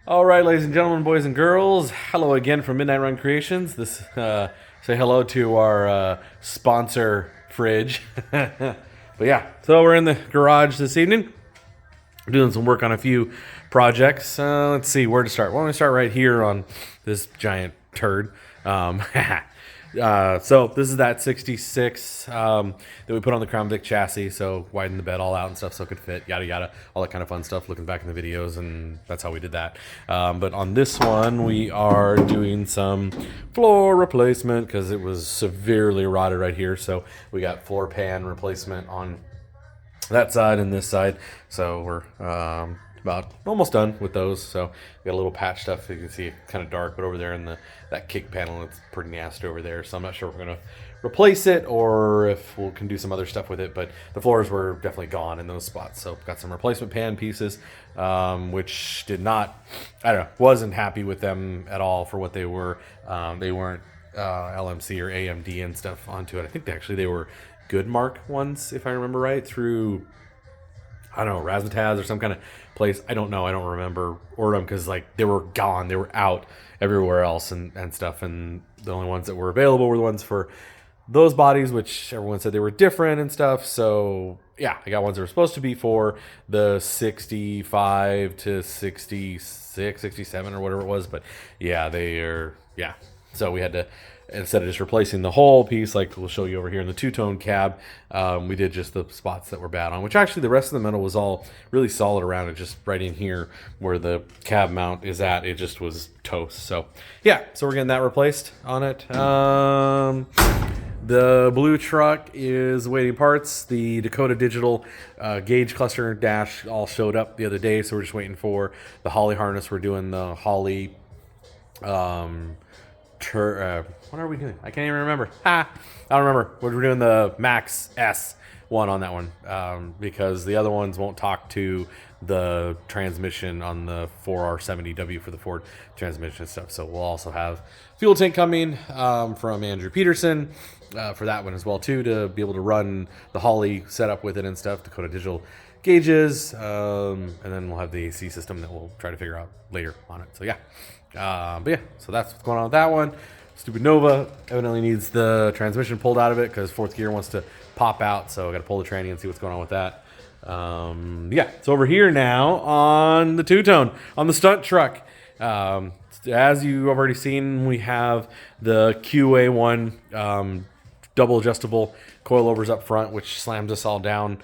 All right, ladies and gentlemen, boys and girls, hello again from Midnight Run Creations. Say hello to our sponsor, Fridge. But yeah, so we're in the garage this evening, doing some work on a few projects. Let's see where to start. Why don't we start right here on this giant turd? So this is that 66 that we put on the Crown Vic chassis, so widen the bed all out and stuff so it could fit, yada yada, all that kind of fun stuff, looking back in the videos, and that's how we did that. But on this one, we are doing some floor replacement because it was severely rotted right here, so we got floor pan replacement on that side and this side. So we're about almost done with those. So we got a little patch stuff. You can see kind of dark, but over there in that kick panel, it's pretty nasty over there. So I'm not sure if we're gonna replace it or if we can do some other stuff with it. But the floors were definitely gone in those spots. So got some replacement pan pieces, which did not, I don't know, wasn't happy with them at all for what they were. They weren't LMC or AMD and stuff onto it. I think they were Goodmark ones, if I remember right, through, I don't know, Razzmatazz or some kind of place. I don't know. I don't remember ordered them because like they were gone. They were out everywhere else and stuff. And the only ones that were available were the ones for those bodies, which everyone said they were different and stuff. So yeah, I got ones that were supposed to be for the 65 to 66, 67 or whatever it was. But yeah, yeah. So we had to, instead of just replacing the whole piece, like we'll show you over here in the two-tone cab, we did just the spots that were bad on, which actually the rest of the metal was all really solid around it, just right in here where the cab mount is at, it just was toast. So yeah, so we're getting that replaced on it. The blue truck is waiting parts. The Dakota Digital gauge cluster dash all showed up the other day, so we're just waiting for the Holley harness. We're doing the Holley what are we doing? I can't even remember. I don't remember. We're doing the Max S one on that one because the other ones won't talk to the transmission on the 4R70W for the Ford transmission stuff. So we'll also have fuel tank coming from Andrew Peterson for that one as well too, to be able to run the Holley setup with it and stuff. Dakota Digital gauges, and then we'll have the AC system that we'll try to figure out later on it. So yeah. But yeah, so that's what's going on with that one. Stupid Nova evidently needs the transmission pulled out of it because fourth gear wants to pop out, so I got to pull the tranny and see what's going on with that. Yeah, so over here now on the two-tone, on the stunt truck. As you have already seen, we have the QA1 double adjustable coilovers up front, which slams us all down.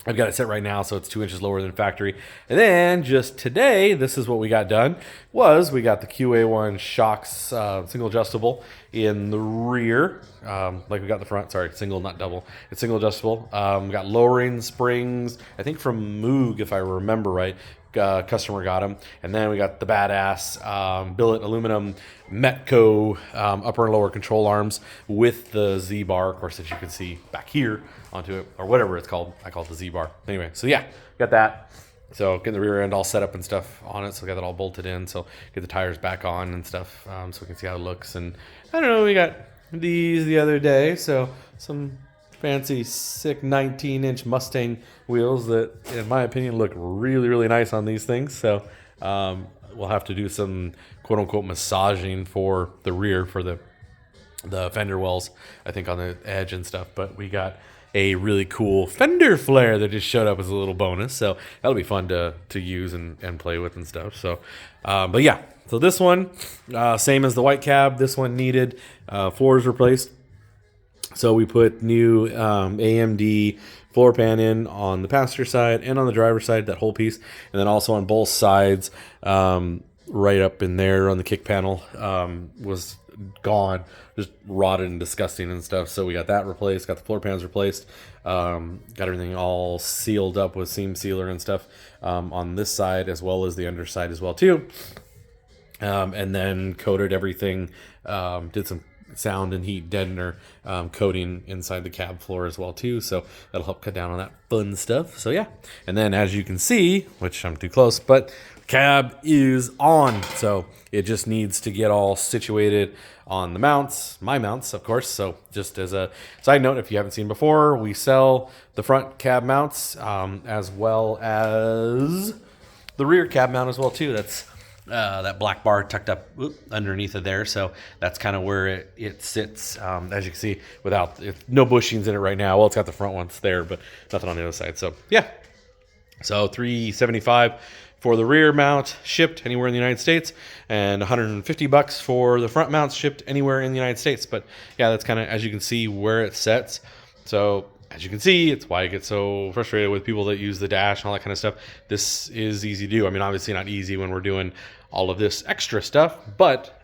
I've got it set right now, so it's 2 inches lower than factory. And then just today, this is what we got done, was we got the QA1 shocks single adjustable in the rear, like we got in the front, sorry, single, not double. It's single adjustable. We got lowering springs, I think from Moog, if I remember right. Customer got them, and then we got the badass billet aluminum Metco upper and lower control arms with the Z bar, of course, that you can see back here onto it, or whatever it's called. I call it the Z bar. Anyway, so yeah, got that. So getting the rear end all set up and stuff on it, so we got that all bolted in. So get the tires back on and stuff, so we can see how it looks. And I don't know, we got these the other day, so some fancy, sick 19-inch Mustang wheels that, in my opinion, look really, really nice on these things. So we'll have to do some quote-unquote massaging for the rear, for the fender wells, I think, on the edge and stuff. But we got a really cool fender flare that just showed up as a little bonus. So that'll be fun to use and play with and stuff. So, but yeah, so this one, same as the white cab. This one needed floors replaced. So we put new AMD floor pan in on the passenger side and on the driver's side, that whole piece. And then also on both sides, right up in there on the kick panel, was gone, just rotted and disgusting and stuff. So we got that replaced, got the floor pans replaced, got everything all sealed up with seam sealer and stuff on this side as well as the underside as well too. And then coated everything, did some sound and heat deadener coating inside the cab floor as well too, so that'll help cut down on that fun stuff. So yeah, and then as you can see, which I'm too close, but cab is on, so it just needs to get all situated on the mounts, my mounts of course. So just as a side note, if you haven't seen before, we sell the front cab mounts as well as the rear cab mount as well too. That's that black bar tucked up underneath of there, so that's kind of where it sits. As you can see, without no bushings in it right now. Well, it's got the front ones there, but nothing on the other side. So yeah, so $375 for the rear mount, shipped anywhere in the United States, and $150 for the front mounts, shipped anywhere in the United States. But yeah, that's kind of, as you can see, where it sets. So as you can see, it's why I get so frustrated with people that use the dash and all that kind of stuff. This is easy to do. I mean, obviously not easy when we're doing all of this extra stuff, but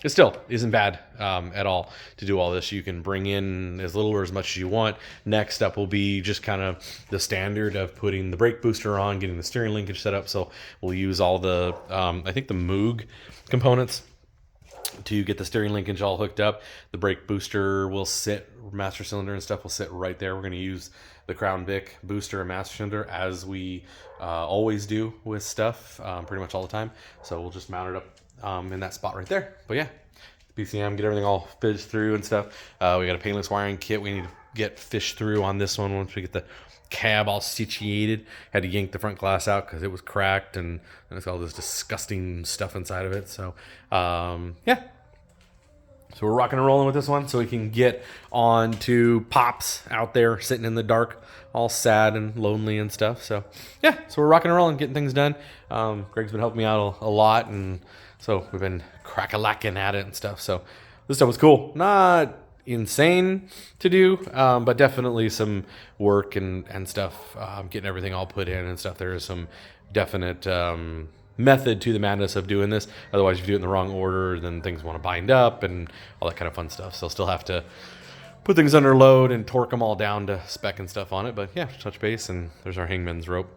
it still isn't bad at all to do all this. You can bring in as little or as much as you want. Next up will be just kind of the standard of putting the brake booster on, getting the steering linkage set up. So we'll use all the, I think the Moog components to get the steering linkage all hooked up. The brake booster will sit, master cylinder and stuff will sit right there. We're going to use the Crown Vic booster and master cylinder as we always do with stuff, pretty much all the time. So we'll just mount it up in that spot right there. But yeah, PCM, get everything all fished through and stuff. We got a painless wiring kit we need to get fished through on this one once we get the cab all situated. Had to yank the front glass out because it was cracked and it's all this disgusting stuff inside of it. So yeah, so we're rocking and rolling with this one so we can get on to Pops out there sitting in the dark, all sad and lonely and stuff. So yeah, so we're rocking and rolling, getting things done. Greg's been helping me out a lot, and so we've been crack-a-lacking at it and stuff. So this stuff was cool. Not insane to do, but definitely some work and stuff, getting everything all put in and stuff. There is some definite method to the madness of doing this. Otherwise, if you do it in the wrong order, then things want to bind up and all that kind of fun stuff. So still have to put things under load and torque them all down to spec and stuff on it. But yeah, touch base, and there's our hangman's rope.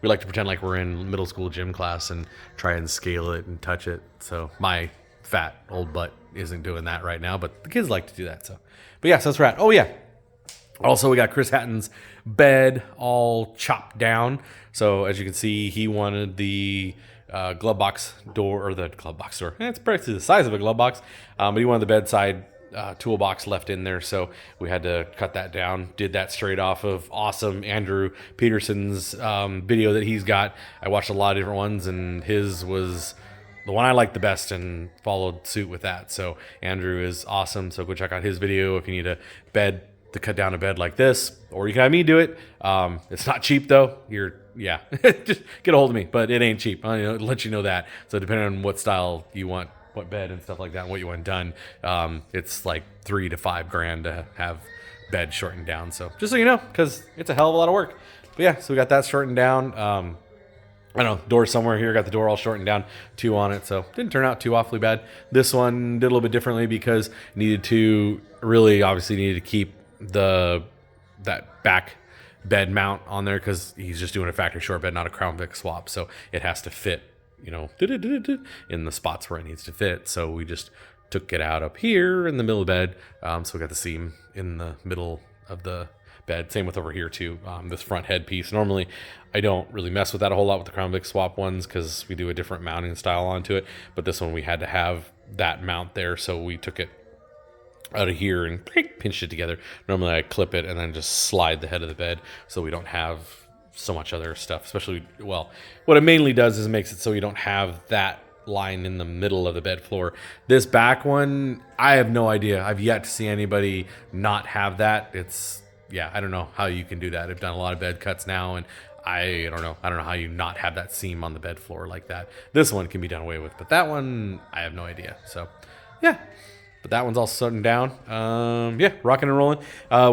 We like to pretend like we're in middle school gym class and try and scale it and touch it. So my fat old butt isn't doing that right now, but the kids like to do that. So, but yeah, so that's right. Oh yeah. Also, we got Chris Hatton's bed all chopped down. So as you can see, he wanted the glove box door, or the glove box door. It's practically the size of a glove box, but he wanted the bedside toolbox left in there. So we had to cut that down. Did that straight off of awesome Andrew Peterson's video that he's got. I watched a lot of different ones, and his was the one I liked the best and followed suit with that. So Andrew is awesome. So go check out his video if you need a bed to cut down a bed like this, or you can have me do it. It's not cheap though. Yeah, just get a hold of me, but it ain't cheap. I'll let you know that. So depending on what style you want, what bed and stuff like that, and what you want done, it's like $3 to $5 grand to have bed shortened down. So just so you know, because it's a hell of a lot of work. But yeah, so we got that shortened down. I don't know, door somewhere here, got the door all shortened down, 2 on it, so didn't turn out too awfully bad. This one did a little bit differently because obviously needed to keep that back bed mount on there because he's just doing a factory short bed, not a Crown Vic swap, so it has to fit, in the spots where it needs to fit. So we just took it out up here in the middle of the bed, so we got the seam in the middle of the bed. Same with over here too, this front headpiece. Normally I don't really mess with that a whole lot with the Crown Vic swap ones because we do a different mounting style onto it, but this one we had to have that mount there, so we took it out of here and pinched it together. Normally I clip it and then just slide the head of the bed so we don't have so much other stuff, especially, well, what it mainly does is it makes it so you don't have that line in the middle of the bed floor. This back one, I have no idea. I've yet to see anybody not have that. I don't know how you can do that. I've done a lot of bed cuts now, and I don't know how you not have that seam on the bed floor like that. This one can be done away with, but that one, I have no idea. So yeah, but that one's all shutting down. Rocking and rolling.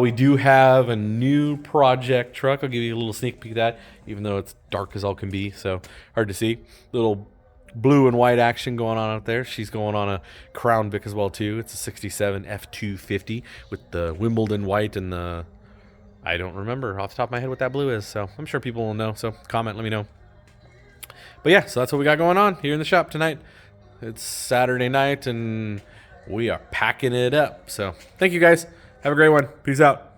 We do have a new project truck. I'll give you a little sneak peek of that, even though it's dark as all can be, so hard to see. Little blue and white action going on out there. She's going on a Crown Vic as well too. It's a 67 F250 with the Wimbledon white and the, I don't remember off the top of my head what that blue is, so I'm sure people will know. So comment, let me know. But yeah, so that's what we got going on here in the shop tonight. It's Saturday night, and we are packing it up. So thank you guys. Have a great one. Peace out.